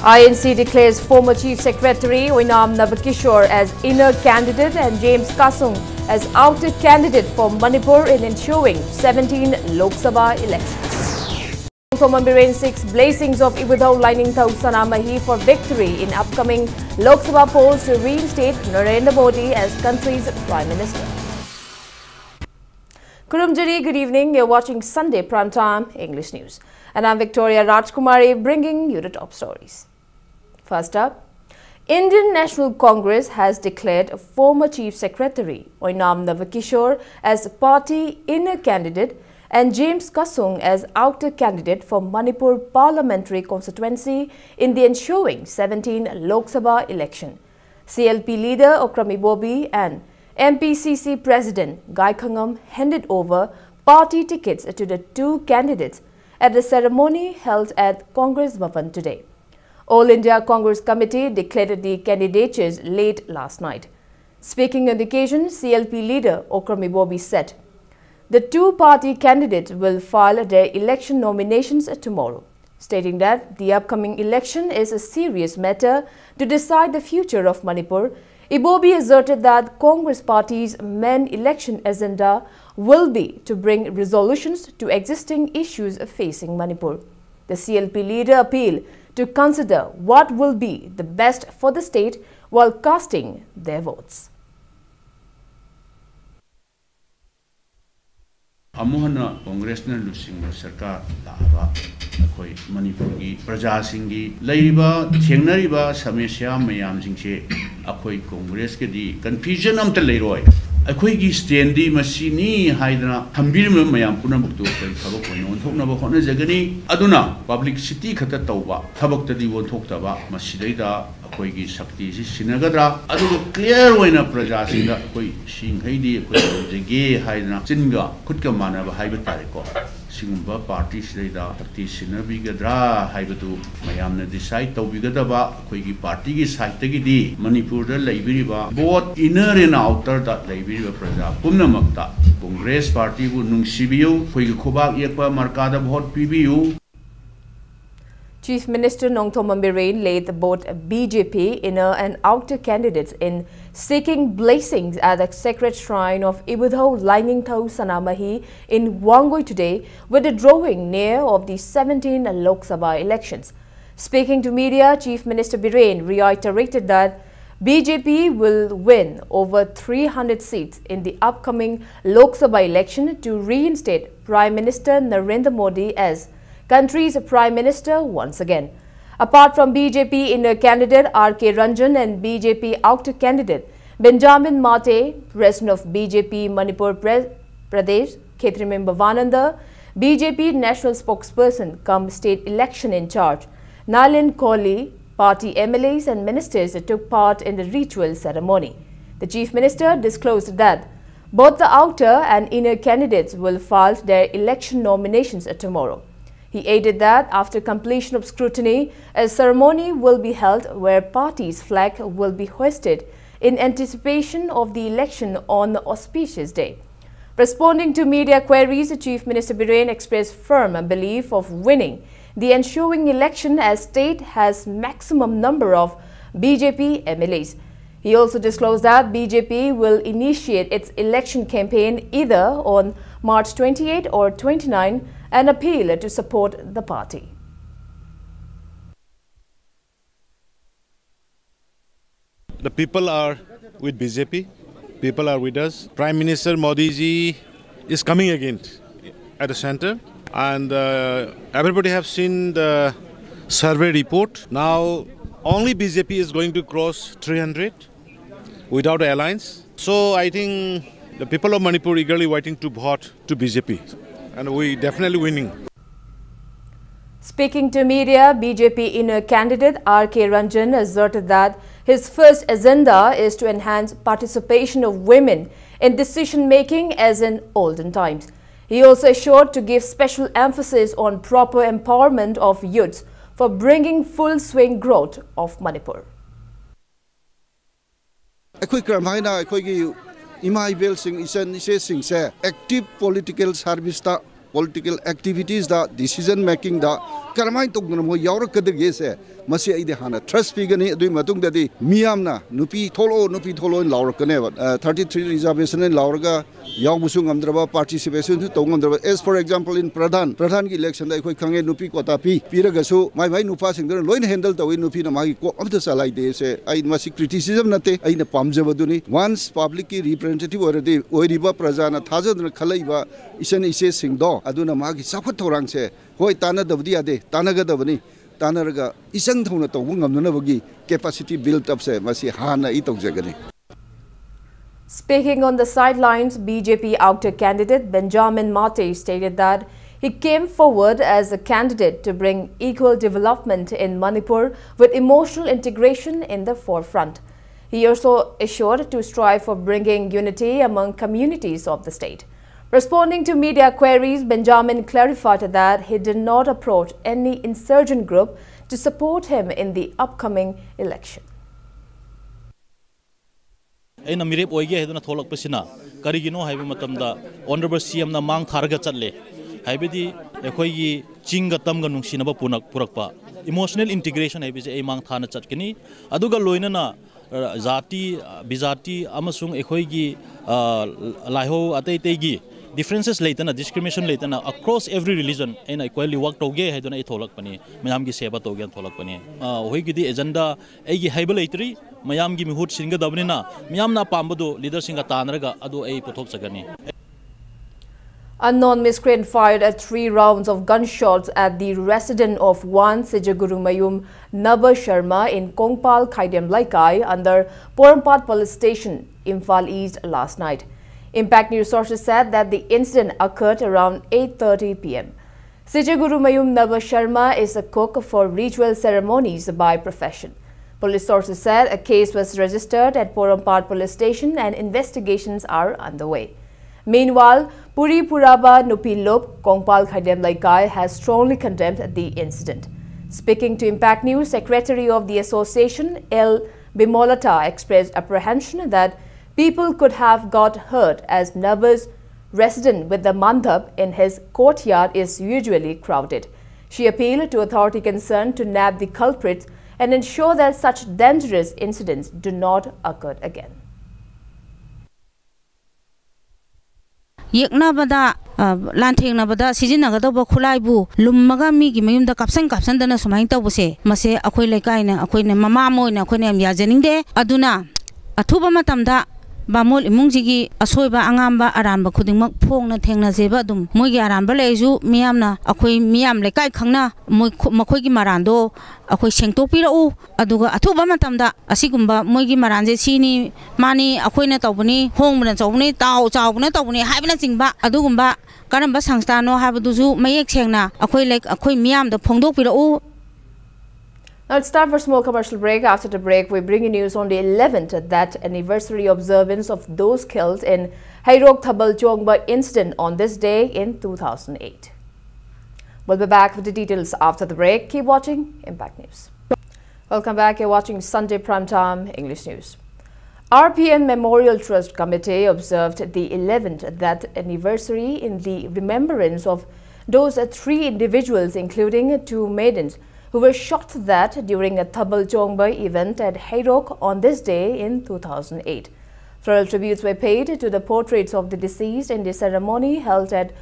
INC declares former Chief Secretary Oinam Navakishore as inner candidate and James Kasung as outer candidate for Manipur in ensuing 17 Lok Sabha elections. Thomambiren 6 blessings of Ibudhau lining Thau Sanamahi for victory in upcoming Lok Sabha polls to reinstate Narendra Modi as country's Prime Minister. Kurumjari, good evening. You're watching Sunday Primetime English News. And I'm Victoria Rajkumari bringing you the top stories. First up, Indian National Congress has declared former Chief Secretary Oinam Navakishore as party inner candidate and James Kasung as outer candidate for Manipur parliamentary constituency in the ensuing 17 Lok Sabha election. CLP leader Okrami Bobi and MPCC President Gai Khangam handed over party tickets to the two candidates at the ceremony held at Congress Bhavan today. All India Congress Committee declared the candidatures late last night. Speaking on the occasion, CLP leader Okrami Bobi said, the two-party candidates will file their election nominations tomorrow, stating that the upcoming election is a serious matter to decide the future of Manipur. Ibobi asserted that Congress Party's main election agenda will be to bring resolutions to existing issues facing Manipur. The CLP leader appealed to consider what will be the best for the state while casting their votes. Amuhana Congress na lusing sarkar lahaba akoi Manipur gi praja singi laiba thengnariba samesya mayam singche akoi Congress ke di confusion amta leiroi akoi gi standi masini haidana thambirma mayam punamuktu kai thabak oin onthoknaba hona jagani aduna publicity khata tawba thabak tadi onthokta ba masidaida akoi gi shakti si sinagadra aduga clear oina praja singa akoi singhaidi akoi jage haidana chinga khutka manaba haiba tareko singumba party sida shakti sinabigadra haibatu mayamna decide tawbigadaba akoi gi party gi side gi di Manipur da laibiriba both inner and outer da laibiriba praja pumnamakta Congress party bu nungsibiu khoi gi khobak yekpa markada vote pibiu. Chief Minister Nongthom Ambiren laid both BJP inner and outer candidates in seeking blessings at the sacred shrine of Ibudhau Lining Thau Sanamahi in Wangoi today with the drawing near of the 17 Lok Sabha elections. Speaking to media, Chief Minister Biren reiterated that BJP will win over 300 seats in the upcoming Lok Sabha election to reinstate Prime Minister Narendra Modi as country's Prime Minister once again. Apart from BJP inner candidate R.K. Ranjan and BJP outer candidate Benjamin Mate, President of BJP Manipur Pradesh, Khetrimim Bhavananda, BJP National Spokesperson come state election in charge, Nalin Kohli, party MLAs and ministers took part in the ritual ceremony. The Chief Minister disclosed that both the outer and inner candidates will file their election nominations tomorrow. He added that after completion of scrutiny, a ceremony will be held where party's flag will be hoisted in anticipation of the election on the auspicious day. Responding to media queries, the Chief Minister Biren expressed firm belief of winning the ensuing election as state has maximum number of BJP MLAs. He also disclosed that BJP will initiate its election campaign either on March 28 or 29 and appeal to support the party. The people are with BJP, people are with us. Prime Minister Modi ji is coming again at the center, and everybody have seen the survey report. Now only BJP is going to cross 300 without an alliance. So I think the people of Manipur eagerly waiting to vote to BJP. And we definitely winning. Speaking to media, BJP inner candidate R.K. Ranjan asserted that his first agenda is to enhance participation of women in decision-making as in olden times. He also assured to give special emphasis on proper empowerment of youths for bringing full-swing growth of Manipur. Active political service political activities decision making karamai to mo yaur kadir se masi ai de hana trust pigani adui matung da di miyamna nupi tholo in laur kane 33 reservation in laurga yaw busung amdraba participation to ngamdraba as for example in pradhan ki election da khoi khange nupi kota pi piraga su mai nupa sing der loin handle tawi nupi na magi ko amta salai de se ai masi criticism nate ai na pamjaba duni once public ki representative already oiriba prajana thajadna khalaiba isen ise singdo aduna magi sapat thorang se hoi tana dabdi ade tanaga dabani tanaraga isang thona tawbu ngamna bagi capacity built up se masi hana I tawjagani. Speaking on the sidelines, BJP outer candidate Benjamin Mate stated that he came forward as a candidate to bring equal development in Manipur with emotional integration in the forefront. He also assured to strive for bringing unity among communities of the state. Responding to media queries, Benjamin clarified that he did not approach any insurgent group to support him in the upcoming election. Aina mirep oige heduna tholak pasina karigino haibe matamda honorable CM na mang tharga chatle haibedi ekhoi gi chinga tamga nungsinaba purakpa emotional integration haibe je ei mang thana chatkini aduga loina na zati bizati amasung ekhoi gi laiho atei tei gi differences laitana discrimination laitana across every religion and equally work toge haiduna I tholak pani mayam gi seba toge tholak pani hoi gi di agenda ei gi haiba laitri mayam gi mihut singa dabnina mayam na pambadu leader singa tanraga adu ei pothok chagani. Unknown miscreant fired 3 rounds of gunshots at the resident of 1 Sijagurumayum Naba Sharma in Kongpal Khaidem Laikai under Porampat Police Station, Imphal East last night. Impact News sources said that the incident occurred around 8:30 p.m. Sijagurumayum Naba Sharma is a cook for ritual ceremonies by profession. Police sources said a case was registered at Porampat Police Station and investigations are underway. Meanwhile, Puri Puraba Nupilop Kongpal Khaidem Laikai has strongly condemned the incident. Speaking to Impact News, Secretary of the Association L. Bimolata expressed apprehension that people could have got hurt as Naba's resident with the mandap in his courtyard is usually crowded. She appealed to authority concerned to nab the culprits and ensure that such dangerous incidents do not occur again. Yeknabada lanthengna sizinnagadaba khulaibu lummaga migi mayumda kapsan dana sumain tawbuse mase akhoi lekai na akhoi ne mama moina akhoi ne am yajaningde aduna athuba matamda bamol imungjigi asoiba angamba aramba khudingmak phongna thengna jeba dum moigi aramba leju miyamna akhoi miyam lekai khangna makhoi gi marando akhoi sengtokpirau aduga athuba matamda asigumba moigi maranje sini mani akhoi na tawbani hongmana chawbani chawbana tawbani haibna chingba adugumba karamba sangstano habaduju mayek sengna akhoi miyam da phongdokpirau. Now it's time for a small commercial break. After the break, we bring you news on the 11th, that anniversary observance of those killed in Hairok Thabal Chongba incident on this day in 2008. We'll be back with the details after the break. Keep watching Impact News. Welcome back. You're watching Sunday Primetime English News. RPN Memorial Trust Committee observed the 11th that anniversary in the remembrance of those 3 individuals, including 2 maidens, who were shot that during a Thabal Chongba event at Hairok on this day in 2008. Floral tributes were paid to the portraits of the deceased in the ceremony held at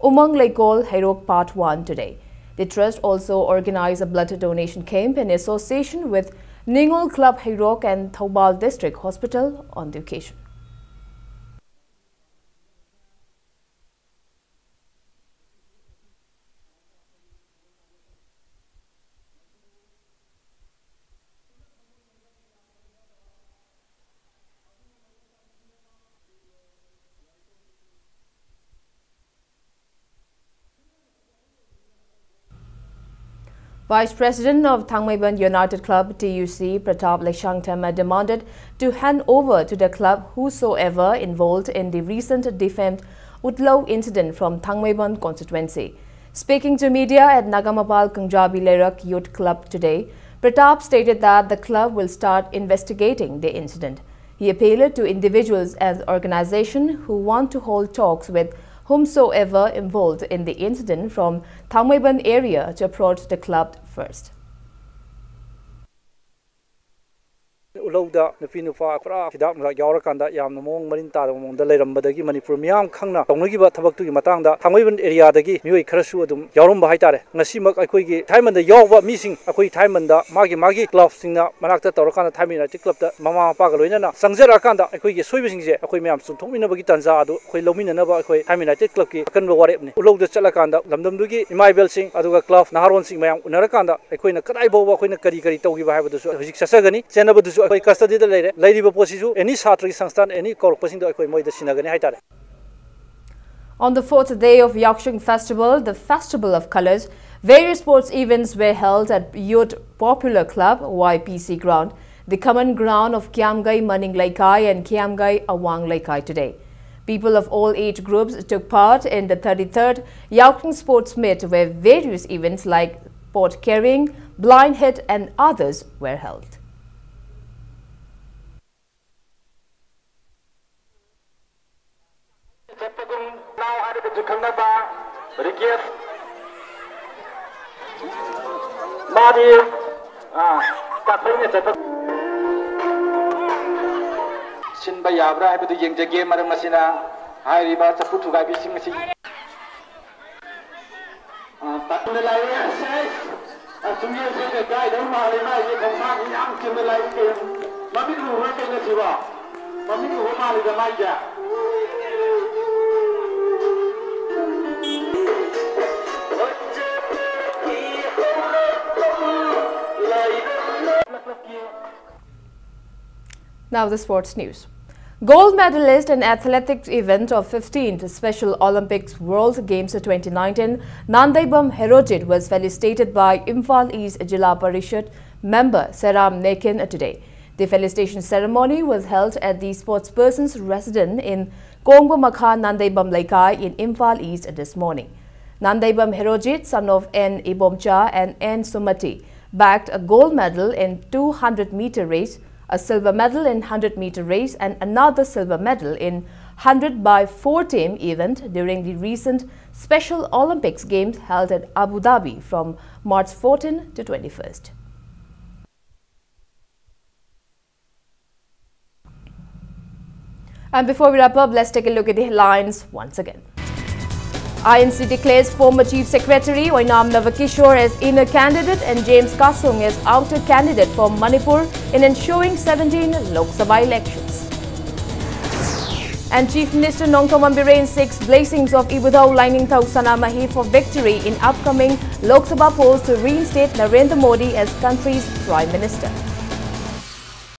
Umang Laikol, Hairok Part 1 today. The trust also organized a blood donation camp in association with Ningol Club Hairok and Thoubal District Hospital on the occasion. Vice President of Thangmaiban United Club TUC Pratap Leshangthema demanded to hand over to the club whosoever involved in the recent defamed Utlau incident from Thangmaiban constituency. Speaking to media at Nagamapal Kangjabi Lerak Youth Club today, Pratap stated that the club will start investigating the incident. He appealed to individuals and organizations who want to hold talks with whomsoever involved in the incident from Thangmaiban area to approach the club first. ulauda nupi nupa pura hidak na yawarakanda yamna mong marin tada mongda leiram Manipur miyam khangna tongnagiba thabaktugi matangda thangoibin area dagi mioi kharasu adum yawarumba haitare ngasimak akoigi thaimanda yawba mising akoi thaimanda magi club singna manakta tawrakana thaimina ti club da mama mapa ga loinana sangjara kanda akoigi soibisingje akoi miyam sunthokminabagi tanza adu akoi lominanaba akoi thaimina ti club ki akanba warepne ulauda chalakanda lamdamdugi imaibel sing aduga club naharon sing mayam unarakanda akoina kadai boba akoina kari tawgiba haibadu hojik sasagani chenabadu akoi custody da leire leiriba posisu any satra sangstan any korpasing akoi moida sinagani haitare. On the fourth day of Yakshung Festival, the Festival of Colors, various sports events were held at Youth Popular Club, YPC ground, the common ground of Kiamgai Maning Laikai and Kiamgai Awang Laikai today. People of all age groups took part in the 33rd Yakshung Sports Meet, where various events like pot carrying, blind hit and others were held. Sinba yabra haibadu yengjage maram masina hairiba chapu thugai sing si tatne lai sai asumye se gai dau mari mai ye khoma yam kin lai ke mami lu ro ke ne siwa mami lu ho mali da mai ja Now the sports news. Gold medalist in athletics event of 15th Special Olympics World Games 2019, Nandaibam Herojit was felicitated by Imphal East Jilla Parishad member Seram Nekin today. The felicitation ceremony was held at the sportsperson's residence in Kongbo Makha Nandaibam Laikai in Imphal East this morning. Nandaibam Herojit, son of N. Ibomcha and N. Sumati, bagged a gold medal in 200-meter race, a silver medal in 100-meter race and another silver medal in 100x4 team event during the recent Special Olympics Games held at Abu Dhabi from March 14 to 21st. And before we wrap up, let's take a look at the headlines once again. INC declares former Chief Secretary Oinam Navakishore as inner candidate and James Kasung as outer candidate for Manipur in ensuing 17 Lok Sabha elections. And Chief Minister Nongthom Ambirein seeks blessings of Ibudhau Lining Thau Sanamahi for victory in upcoming Lok Sabha polls to reinstate Narendra Modi as country's Prime Minister.